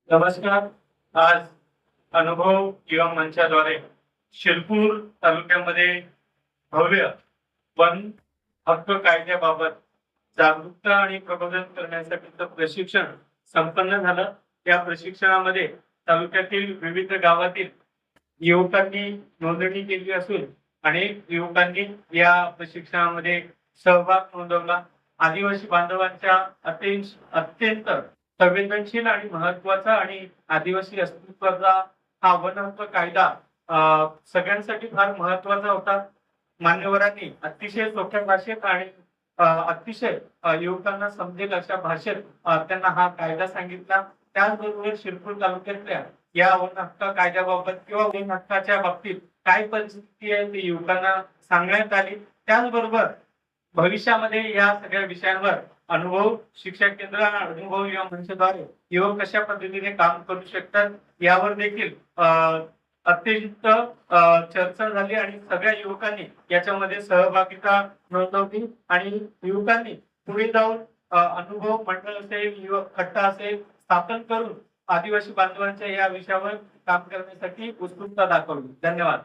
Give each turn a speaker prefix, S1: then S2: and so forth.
S1: नमस्कार. आज अनुभव किंवा मंचाद्वारे शिरपूर तालुक्यामध्ये भव्य वन हक्क कायद्याबाबत जागरूकता आणि प्रबोधन करण्यासाठीचं प्रशिक्षण संपन्न झालं. या प्रशिक्षणामध्ये तालुक्यातील विविध गावातील युवकांनी नोंदणी केली असून अनेक युवकांनी या प्रशिक्षणामध्ये सहभाग नोंदवला. आदिवासी बांधवांच्या अत्यंत संवेदनशील आणि महत्वाचा आणि आदिवासी अस्तित्वाचा हा वन हक्क कायदा सगळ्यांसाठी फार महत्वाचा होता. मान्यवरांनी अतिशय सोप्या भाषेत आणि अतिशय युवकांना समजेल अशा भाषेत त्यांना हा कायदा सांगितला. त्याचबरोबर शिरपूर तालुक्यातल्या या वन हक्क कायद्याबाबत किंवा वन हक्काच्या बाबतीत काय परिस्थिती आहे ते युवकांना सांगण्यात आली. त्याचबरोबर भविष्यामध्ये या सगळ्या विषयांवर अनुभव शिक्षण केंद्र आणि अनुभव या मंचाद्वारे युवक कशा पद्धतीने काम करू शकतात यावर देखील अत्यंत चर्चा झाली आणि सगळ्या युवकांनी याच्यामध्ये सहभागिता नोंदवली आणि युवकांनी पुढे जाऊन अनुभव मंडळ असेल, युवक कट्टा असेल स्थापन करून आदिवासी बांधवांच्या या विषयावर काम करण्यासाठी उत्सुकता दाखवली. धन्यवाद.